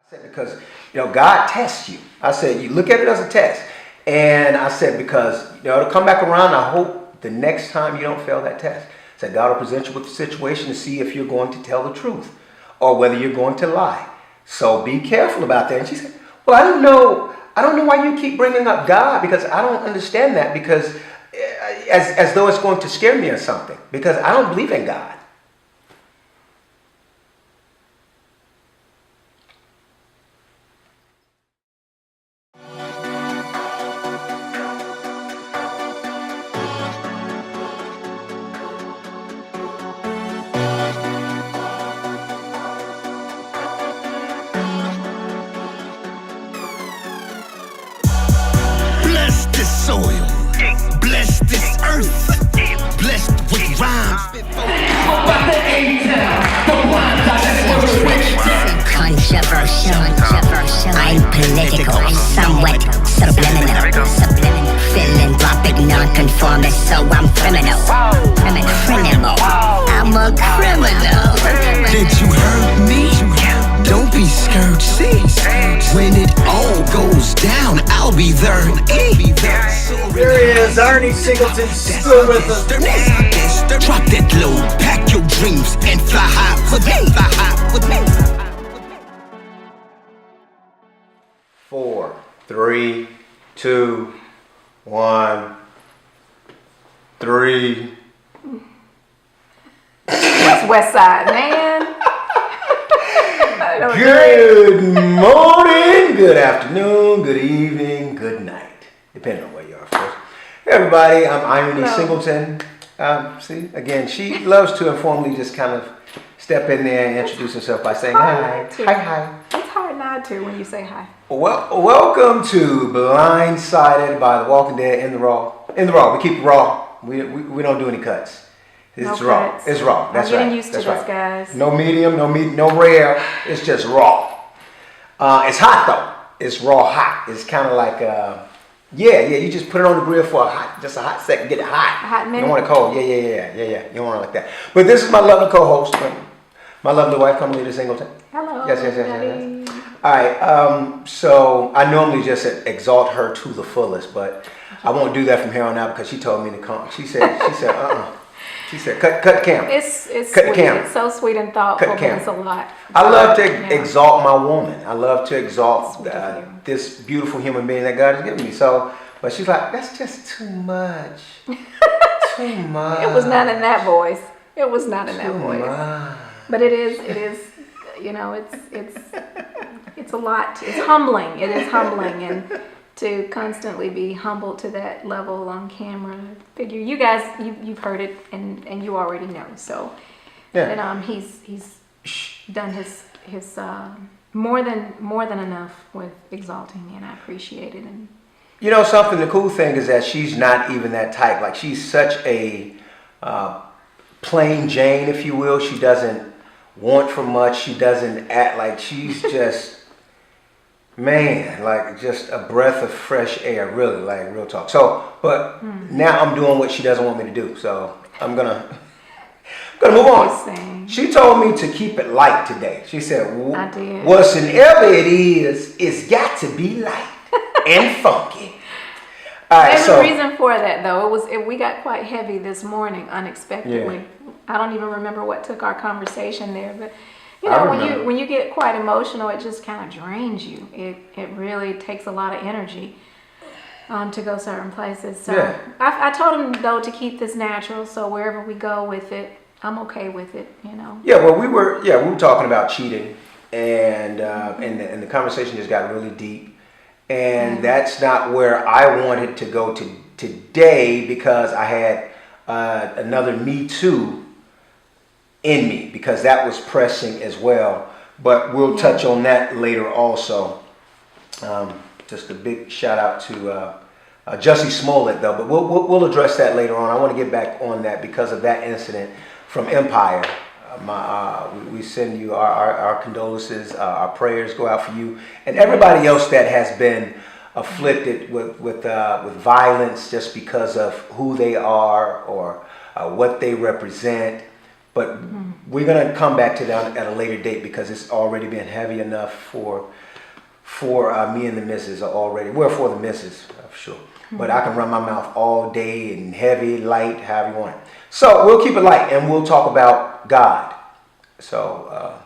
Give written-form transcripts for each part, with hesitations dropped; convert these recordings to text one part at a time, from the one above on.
said, because, God tests you. I said, you look at it as a test. And I said, because, it'll come back around. I hope the next time you don't fail that test. I said, God will present you with the situation to see if you're going to tell the truth or whether you're going to lie. So be careful about that. And she said, well, I don't know why you keep bringing up God, because I don't understand that, because as though it's going to scare me or something, because I don't believe in God. Bless this soil, bless this earth, blessed with rhymes. Controversial, I'm political, somewhat subliminal, philanthropic, nonconformist, so I'm criminal. I'm a criminal. Did you hurt me? Don't be scared, see. When it all goes down, I'll be there. There he is, Arnie Singleton, still with us. Drop that load, pack your dreams, and fly high with me. Fly high with me. 4, 3, 2, 1, 3. That's West Side, man. Good morning, good afternoon, good evening, good night, depending on where you are, folks. Hey everybody, I'm IronE Singleton. See, again, she loves to informally just kind of step in there and introduce herself by saying hi. Hi. It's hard not to when you say hi. Well, welcome to Blindsided by The Walking Dead in the Raw. In the Raw, we keep it raw. We don't do any cuts. It's No raw. cuts. It's raw. That's right. I'm getting used to this, guys. No medium, no rare. It's just raw. It's hot though. It's raw hot. It's kind of like you just put it on the grill for just a hot second, get it hot. A hot minute. You don't want it cold. Yeah. You don't want it like that. But this is my lovely co-host, my lovely wife, Commaleta Singleton. Hello. Yes. All right. So I normally just exalt her to the fullest, but I won't do that from here on out because she told me to come. She said, She said, cut the camera. It's cut sweet. The camera. It's so sweet and thoughtful, Cut the but camera. it's a lot. I love to exalt my woman. I love to exalt this beautiful human being that God has given me. So, but she's like, that's just too much. Too much. It was not in that voice. It was not in that Too voice. much. But it is, it's a lot. It's humbling. It is humbling, and to constantly be humbled to that level on camera. Figure you guys, you've heard it, and you already know. So, Yeah. and he's done his more than enough with exalting me, and I appreciate it. And Something, the cool thing is that she's not even that type. Like, she's such a plain Jane, if you will. She doesn't want for much. She doesn't act like she's just, man, like just a breath of fresh air, really, like real talk. So, but now I'm doing what she doesn't want me to do. So I'm gonna move on. She told me to keep it light today. She said, I did. whatsoever it is, it's got to be light and funky. All right, There's so a reason for that, though. We got quite heavy this morning unexpectedly. Yeah. I don't even remember what took our conversation there, but I when you get quite emotional, it just kind of drains you. It really takes a lot of energy to go certain places. So Yeah. I told him though to keep this natural. So wherever we go with it, I'm okay with it. Yeah, well, we were talking about cheating, and the conversation just got really deep, and that's not where I wanted to go today, because I had another Me Too in me, because that was pressing as well. But we'll touch on that later also. Just a big shout out to Jussie Smollett though, but we'll address that later on. I want to get back on that because of that incident from Empire. We send you our condolences, our prayers go out for you and everybody else that has been afflicted with violence just because of who they are or what they represent. But we're gonna come back to that at a later date because it's already been heavy enough for me and the missus already. Well, for the missus, for sure. But I can run my mouth all day and heavy, light, however you want it. So we'll keep it light and we'll talk about God. So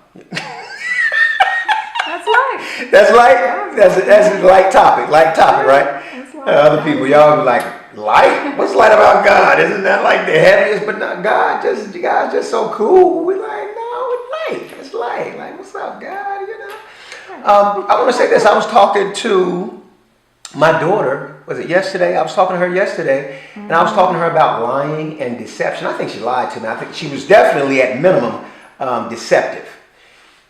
That's light. that's light. That's a light topic. Light topic, right? That's light. Other people, y'all be like, light? What's light about God? Isn't that like the heaviest? But not God. God's just so cool. We like, no, it's light. It's light. Like, what's up, God? You know. I want to say this. I was talking to my daughter. Was it yesterday? I was talking to her yesterday, and I was talking to her about lying and deception. I think she lied to me. I think she was definitely at minimum deceptive,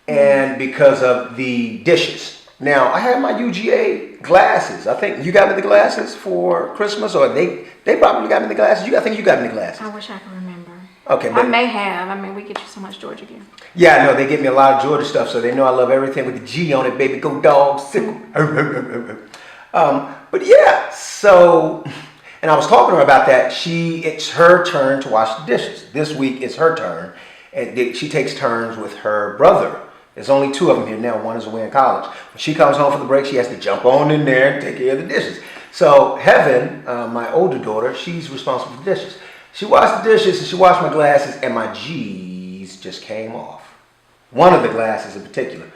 and because of the dishes. Now I had my UGA glasses. I think you got me the glasses for Christmas, or they probably got me the glasses. I think you got me the glasses. I wish I could remember. Okay, I but may have. I mean, we get you so much Georgia gear. yeah, I know they get me a lot of Georgia stuff, so they know I love everything with the G on it, baby. Go dogs, sickle. But yeah, so, and I was talking to her about that. It's her turn to wash the dishes. This week it's her turn, and she takes turns with her brother. There's only two of them here now. One is away in college. When she comes home for the break, she has to jump on in there and take care of the dishes. So Heaven, my older daughter, she's responsible for the dishes. She washed the dishes and she washed my glasses, and my G's just came off. One of the glasses in particular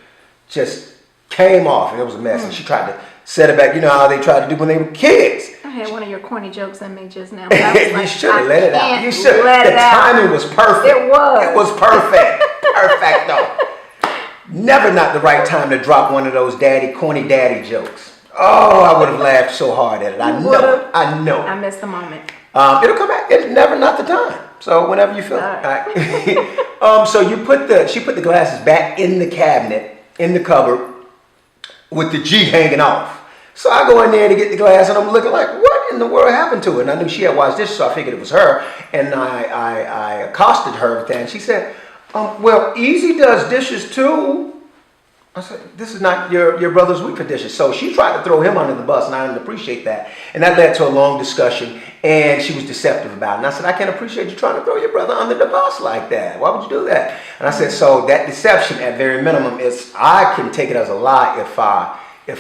just came off, and it was a mess. And she tried to set it back. You know how they tried to do when they were kids. I had one of your corny jokes in me just now. But I was like, You should have let it out. You can't should. let The it out. timing was perfect. It was. It was perfect. Perfecto. Never not the right time to drop one of those corny daddy jokes. Oh, I would have laughed so hard at it. I know it. I know it. I missed the moment. It'll come back. It's never not the time. So whenever you feel it. All right. So she put the glasses back in the cabinet, in the cupboard, with the G hanging off. So I go in there to get the glass, and I'm looking like, what in the world happened to it? And I knew she had washed dishes, so I figured it was her. And I accosted her with that, and she said, well, Easy does dishes too. I said, this is not your brother's week for dishes. So she tried to throw him under the bus, and I didn't appreciate that. And that led to a long discussion, and she was deceptive about it. And I said, I can't appreciate you trying to throw your brother under the bus like that. Why would you do that? And I said, so that deception at very minimum is, I can take it as a lie if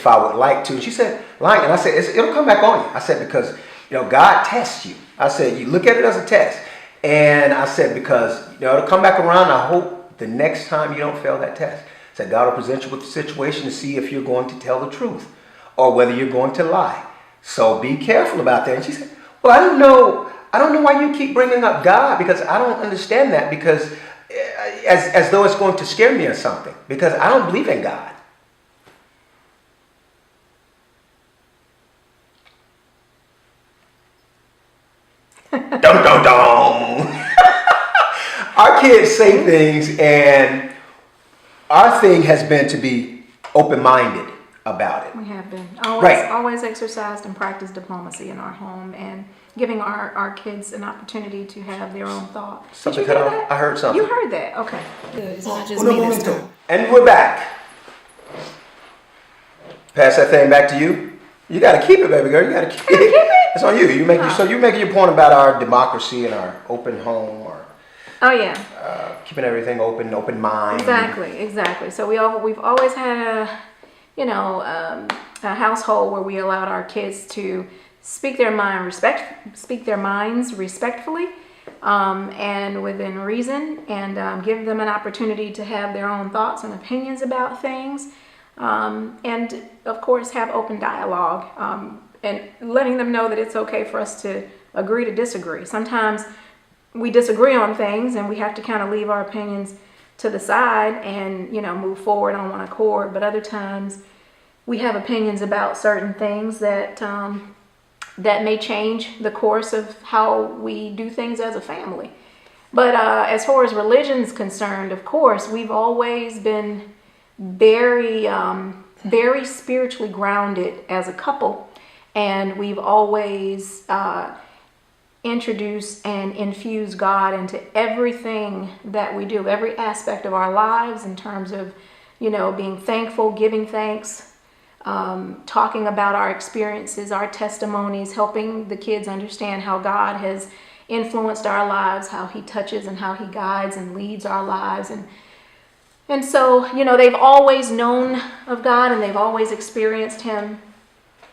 I would like to. And she said, lying. And I said, it'll come back on you. I said, because, God tests you. I said, you look at it as a test. And I said, because, it'll come back around. I hope the next time you don't fail that test. I said, God will present you with the situation to see if you're going to tell the truth or whether you're going to lie. So be careful about that. And she said, well, I don't know why you keep bringing up God, because I don't understand that, because as though it's going to scare me or something, because I don't believe in God. Dum dum dum. Our kids say things, and our thing has been to be open-minded about it. We have been. Right. Always exercised and practiced diplomacy in our home, and giving our kids an opportunity to have their own thoughts. Something Did you cut hear off? that? I heard something. You heard that? Okay. Good. It's not just Uno me this momento. time. And we're back. Pass that thing back to you. You got to keep it, baby girl. You got to keep it. It's on you. So you're making your point about our democracy and our open home, or Oh yeah. keeping everything open mind. Exactly. So we've always had a household where we allowed our kids to speak their minds respectfully, and within reason, and give them an opportunity to have their own thoughts and opinions about things, and of course have open dialogue, and letting them know that it's okay for us to agree to disagree. Sometimes we disagree on things, and we have to kind of leave our opinions to the side and move forward on one accord. But other times we have opinions about certain things that that may change the course of how we do things as a family. But as far as religion is concerned, of course, we've always been very spiritually grounded as a couple, and we've always introduce and infuse God into everything that we do, every aspect of our lives, in terms of, being thankful, giving thanks, talking about our experiences, our testimonies, helping the kids understand how God has influenced our lives, how he touches and how he guides and leads our lives. And so, you know, they've always known of God and they've always experienced him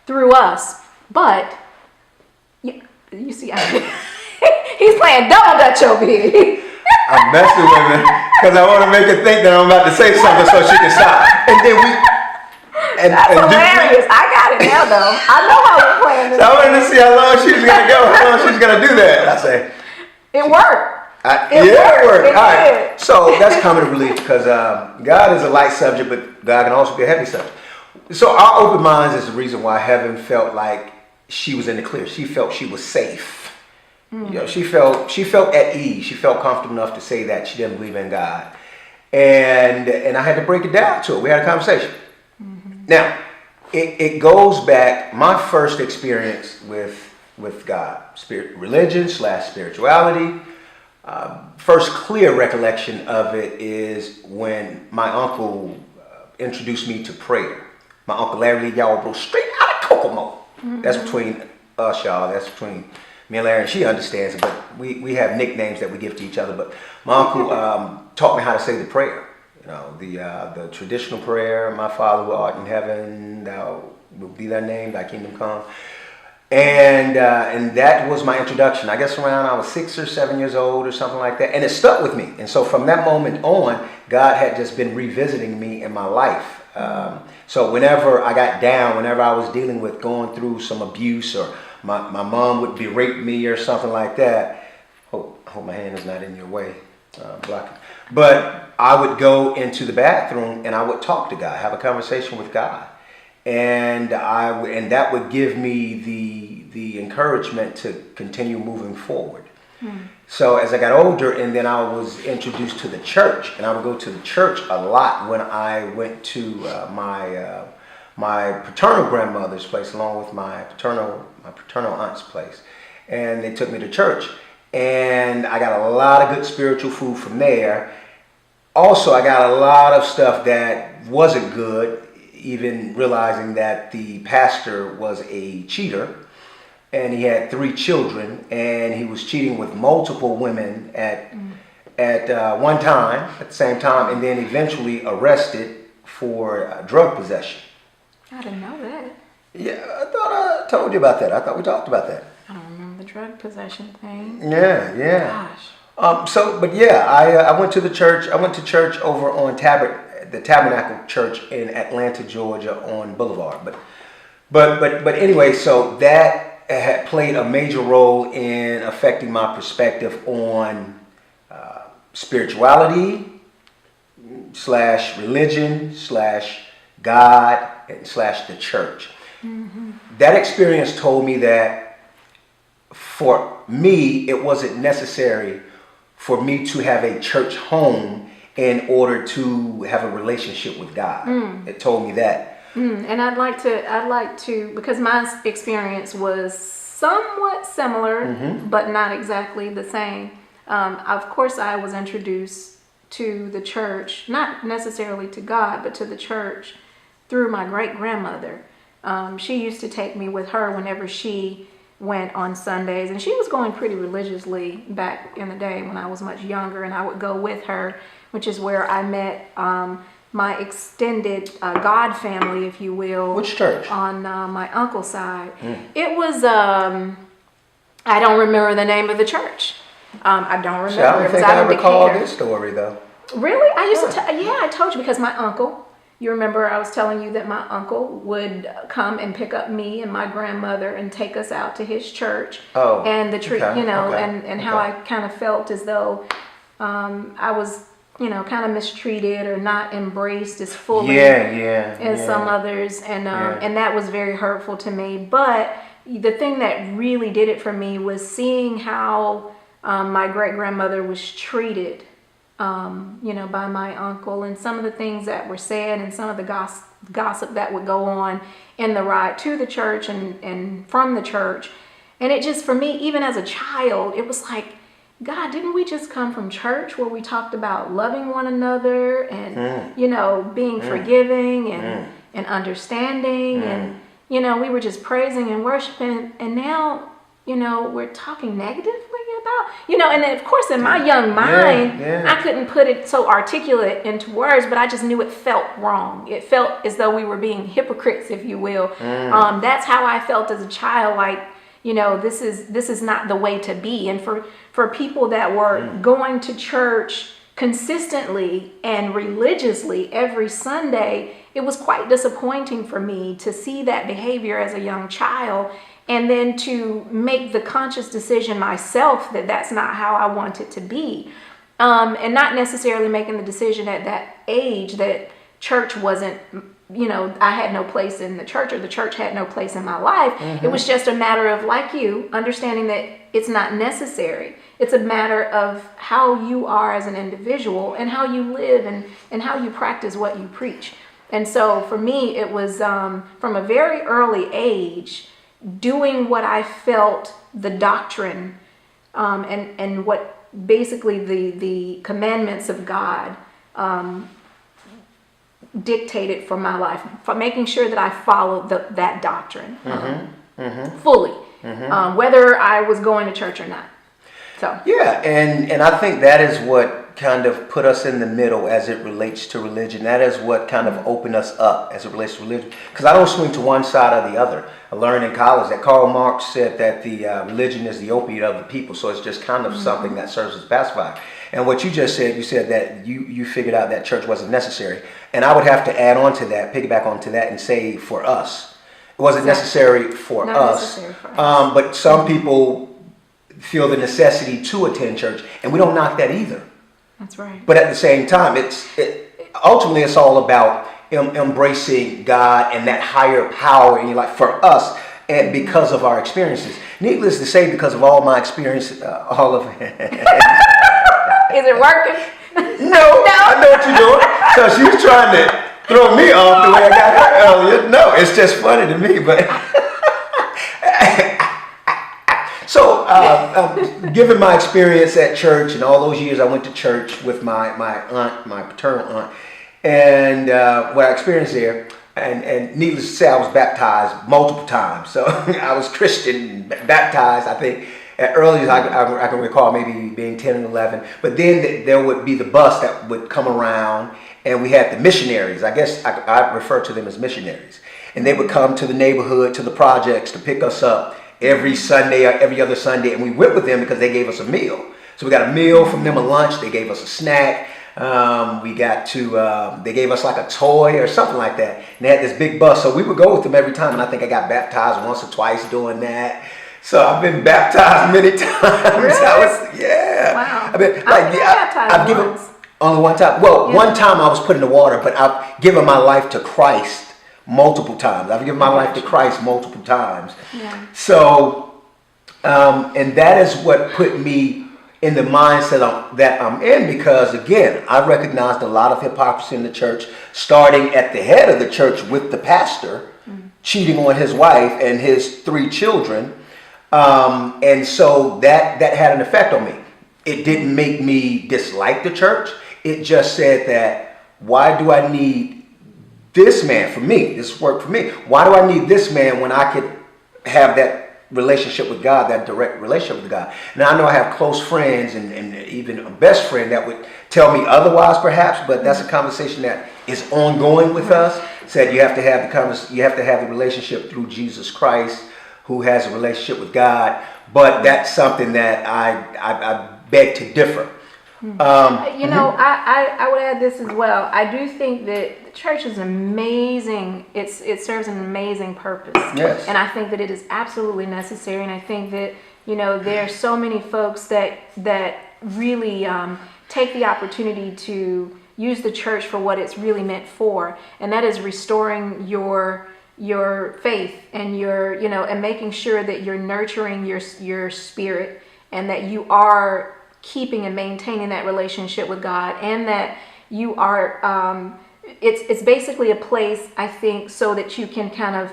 through us. But, you see, he's playing double dutch over here. I'm messing with her because I want to make her think that I'm about to say something so she can stop. And then That's hilarious. I got it now, though. I know how we're playing this. So I wanted to see how long she was going to go, how long she was going to do that. I say, it worked. It worked. It All right. did. So that's common relief because God is a light subject, but God can also be a heavy subject. So our open minds is the reason why Heaven felt like she was in the clear. She felt she was safe. You know, she felt at ease. She felt comfortable enough to say that she didn't believe in God. And I had to break it down to her. We had a conversation. Now, it goes back, my first experience with God, religion / spirituality. First clear recollection of it is when my uncle introduced me to prayer. My Uncle Larry, y'all bro, straight out of Kokomo. That's between us, y'all. That's between me and Larry, and she understands it, but we have nicknames that we give to each other. But my uncle taught me how to say the prayer. You know, the traditional prayer, my Father who art in heaven, thou will be thy name, thy kingdom come. And that was my introduction. I guess around I was 6 or 7 years old or something like that. And it stuck with me. And so from that moment on, God had just been revisiting me in my life. So whenever I got down, whenever I was dealing with going through some abuse or my mom would berate me or something like that. Hope my hand is not in your way, blocking. But I would go into the bathroom and I would talk to God, have a conversation with God. And that would give me the encouragement to continue moving forward. So as I got older, and then I was introduced to the church, and I would go to the church a lot when I went to my paternal grandmother's place, along with my paternal aunt's place, and they took me to church, and I got a lot of good spiritual food from there. Also, I got a lot of stuff that wasn't good, even realizing that the pastor was a cheater. And he had 3 children, and he was cheating with multiple women at one time, at the same time, and then eventually arrested for drug possession. I didn't know that. Yeah, I thought I told you about that. I thought we talked about that. I don't remember the drug possession thing. Yeah. Gosh. I went to the church. I went to church over on the Tabernacle Church in Atlanta, Georgia, on Boulevard. But anyway, so that had played a major role in affecting my perspective on spirituality / religion / God and / the church. That experience told me that for me, it wasn't necessary for me to have a church home in order to have a relationship with God. It told me that. And I'd like to, because my experience was somewhat similar, but not exactly the same. Of course, I was introduced to the church, not necessarily to God, but to the church through my great-grandmother. She used to take me with her whenever she went on Sundays, and she was going pretty religiously back in the day when I was much younger, and I would go with her, which is where I met my extended God family, if you will. Which church? On my uncle's side. It was, I don't remember the name of the church. I don't remember. See, I don't think I recall this story, though. Really? I used to, I told you, because my uncle, you remember I was telling you that my uncle would come and pick up me and my grandmother and take us out to his church. Oh, and the okay. and how I kind of felt as though I was, kind of mistreated or not embraced as fully as some others, and that was very hurtful to me. But the thing that really did it for me was seeing how my great-grandmother was treated, by my uncle, and some of the things that were said, and some of the gossip that would go on in the ride to the church and from the church. And it just, for me, even as a child, it was like, God, didn't we just come from church where we talked about loving one another and, being forgiving and understanding and, we were just praising and worshiping, and now, we're talking negatively about? You know, and then of course in my young mind, I couldn't put it so articulate into words, but I just knew it felt wrong. It felt as though we were being hypocrites, if you will. That's how I felt as a child, like, you know, this is not the way to be. And for people that were going to church consistently and religiously every Sunday, it was quite disappointing for me to see that behavior as a young child, and then to make the conscious decision myself that that's not how I want it to be. And not necessarily making the decision at that age that church wasn't, you know, I had no place in the church, or the church had no place in my life. It was just a matter of, like you, understanding that it's not necessary. It's a matter of how you are as an individual and how you live and how you practice what you preach. And so for me, it was from a very early age, doing what I felt the doctrine and what basically the commandments of God dictated for my life, for making sure that I followed that doctrine fully, whether I was going to church or not. So yeah, and I think that is what kind of put us in the middle as it relates to religion. That is what kind of opened us up as it relates to religion, because I don't swing to one side or the other. I learned in college that Karl Marx said that the religion is the opiate of the people, so it's just kind of something that serves as pacifier. And what you just said, you said that you figured out that church wasn't necessary. And I would have to add on to that, piggyback onto that, and say for us. It wasn't necessary for us. But some people feel the necessity to attend church, and we don't knock that either. That's right. But at the same time, ultimately it's all about embracing God and that higher power in your life for us, and because of our experiences. Needless to say, because of all my experience, all of it. Is it working? No, I know what you're doing. So she was trying to throw me off the way I got her earlier. No, it's just funny to me, but so given my experience at church and all those years I went to church with my aunt, my paternal aunt, and what I experienced there, and needless to say, I was baptized multiple times. So I was Christian, baptized, I think, at earliest I can recall maybe being 10 and 11. But then there would be the bus that would come around, and we had the missionaries. I guess I refer to them as missionaries. And they would come to the neighborhood, to the projects, to pick us up every Sunday or every other Sunday. And we went with them because they gave us a meal. So we got a meal from them, a lunch. They gave us a snack. We got to, they gave us like a toy or something like that. And they had this big bus. So we would go with them every time. And I think I got baptized once or twice doing that. So I've been baptized many times. Really? Yeah. Wow. I've given only one time. Well, one time I was put in the water, but I've given my life to Christ multiple times. I've given my life to Christ multiple times. Yeah. So, and that is what put me in the mindset that I'm in, because again, I recognized a lot of hypocrisy in the church, starting at the head of the church with the pastor, cheating on his wife and his 3 children. And so that had an effect on me. It didn't make me dislike the church. It just said that, why do I need this man for me? This worked for me. Why do I need this man when I could have that relationship with God, that direct relationship with God? Now, I know I have close friends and even a best friend that would tell me otherwise, perhaps, but that's a conversation that is ongoing with us. Said you have to have the relationship through Jesus Christ, who has a relationship with God. But that's something that I beg to differ. I would add this as well. I do think that the church is amazing. It serves an amazing purpose. Yes. And I think that it is absolutely necessary. And I think that, there are so many folks that really take the opportunity to use the church for what it's really meant for. And that is restoring your faith and and making sure that you're nurturing your spirit, and that you are keeping and maintaining that relationship with God, and that you are it's basically a place, I think, so that you can kind of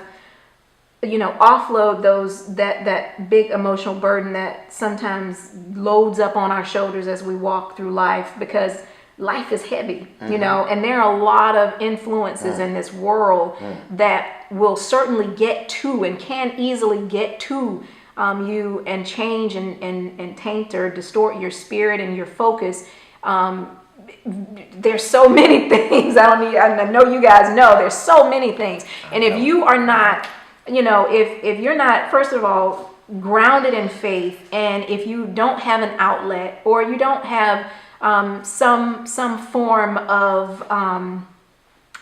offload that big emotional burden that sometimes loads up on our shoulders as we walk through life, because life is heavy, and there are a lot of influences in this world that will certainly get to and can easily get to you and change and taint or distort your spirit and your focus. There's so many things. I know you guys know there's so many things. And if you are not, if you're not, first of all, grounded in faith, and if you don't have an outlet, or you don't have some form of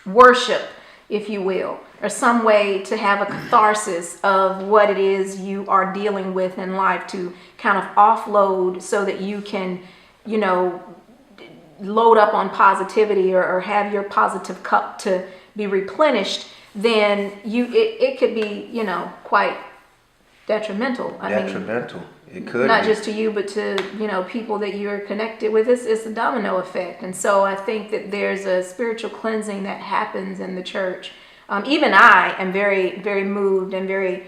worship, if you will, or some way to have a catharsis of what it is you are dealing with in life, to kind of offload so that you can, load up on positivity, or have your positive cup to be replenished, then it could be, quite detrimental. It could not be. just to you, but to people that you're connected with. It's a domino effect. And so I think that there's a spiritual cleansing that happens in the church. Even I am very, very moved and very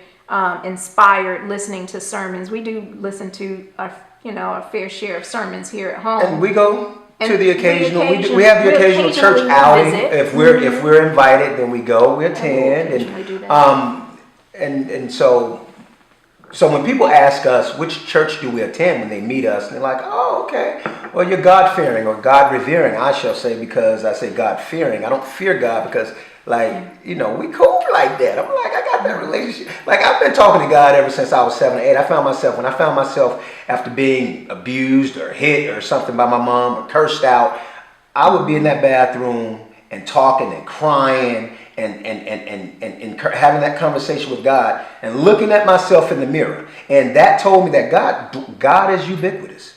inspired listening to sermons. We do listen to our fair share of sermons here at home, and we go to the occasional. We have the occasional church outing. Visit. If we're invited, then we go. We attend, and so when people ask us which church do we attend when they meet us, and they're like, "Oh, okay. Well, you're God fearing or God revering." I shall say, because I say God fearing. I don't fear God because, we cool like that. I'm like, I got that relationship. Like, I've been talking to God ever since I was 7 or 8. When I found myself after being abused or hit or something by my mom or cursed out, I would be in that bathroom and talking and crying and having that conversation with God and looking at myself in the mirror. And that told me that God is ubiquitous.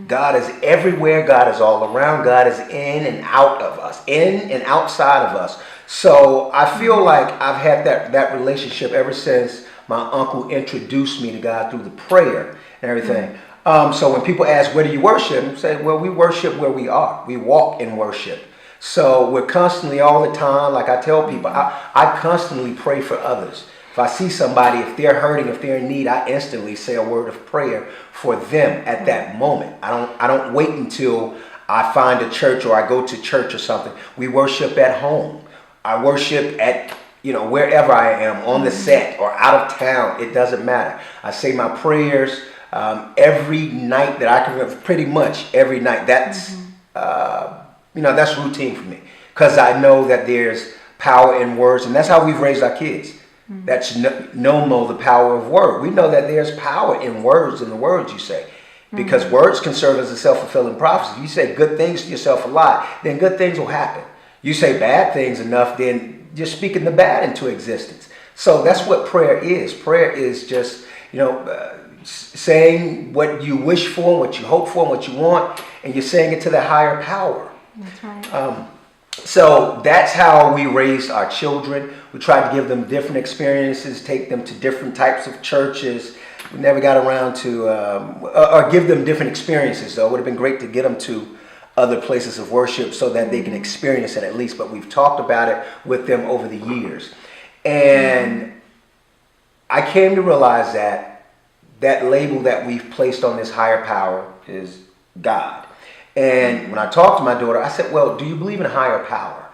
God is everywhere. God is all around. God is in and out of us, in and outside of us. So I feel like I've had that relationship ever since my uncle introduced me to God through the prayer and everything. So when people ask, where do you worship? I say, well, we worship where we are. We walk in worship. So we're constantly, all the time, like I tell people, I constantly pray for others. If I see somebody, if they're hurting, if they're in need, I instantly say a word of prayer for them at that moment. I don't wait until I find a church or I go to church or something. We worship at home. I worship at, wherever I am, on the set or out of town. It doesn't matter. I say my prayers every night that I can remember, pretty much every night. That's, that's routine for me, because I know that there's power in words, and that's how we've raised our kids. That's the power of word. We know that there's power in words, in the words you say, because words can serve as a self-fulfilling prophecy. If you say good things to yourself a lot, then good things will happen. You say bad things enough, then you're speaking the bad into existence. So that's what prayer is. Prayer is just, saying what you wish for, what you hope for, and what you want, and you're saying it to the higher power. That's right. So that's how we raised our children. We tried to give them different experiences, take them to different types of churches. We never got around to, or give them different experiences, though. It would have been great to get them to other places of worship so that they can experience it at least. But we've talked about it with them over the years. And I came to realize that label that we've placed on this higher power is God. And when I talked to my daughter, I said, well, do you believe in a higher power?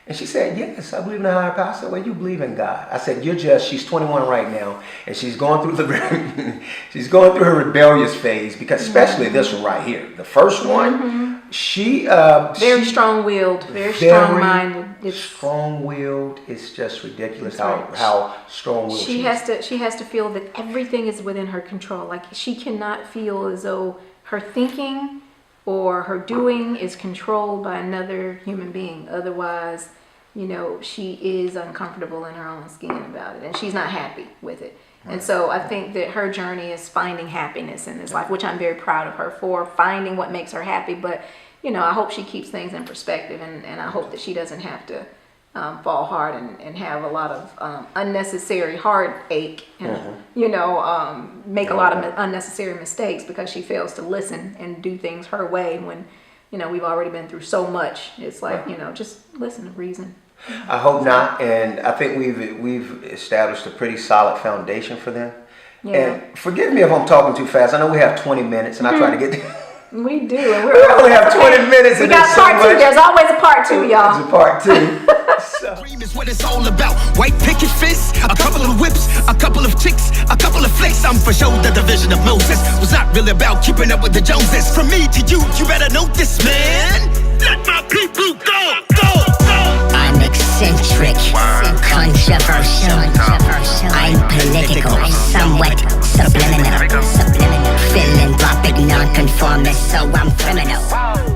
And she said, yes, I believe in a higher power. I said, well, you believe in God. I said, she's 21 right now, and she's going through her rebellious phase, because especially this one right here, the first one, very strong-willed, very strong-minded. Strong-willed. It's just ridiculous how strong-willed she is. She has to feel that everything is within her control. Like, she cannot feel as though her thinking or her doing is controlled by another human being. Otherwise, she is uncomfortable in her own skin about it, and she's not happy with it. Right. And so I think that her journey is finding happiness in this life, which I'm very proud of her for, finding what makes her happy. But, I hope she keeps things in perspective, and I hope that she doesn't have to fall hard and have a lot of unnecessary heartache and, make a lot of unnecessary mistakes because she fails to listen and do things her way when, we've already been through so much. It's like, just listen to reason. I hope not. And I think we've established a pretty solid foundation for them. Yeah. And forgive me if I'm talking too fast. I know we have 20 minutes and I try to get We do. And we only have 20 minutes. We got part two. There's always a part two, y'all. There's a part two. stuff. Dream is what it's all about. White picket fence, a couple of whips, a couple of chicks, a couple of flicks. I'm for sure the division of Moses was not really about keeping up with the Joneses. From me to you, you better know this, man. Let my people go, go, go. I'm eccentric, controversial. I'm political, somewhat subliminal. Philanthropic, nonconformist, so I'm criminal.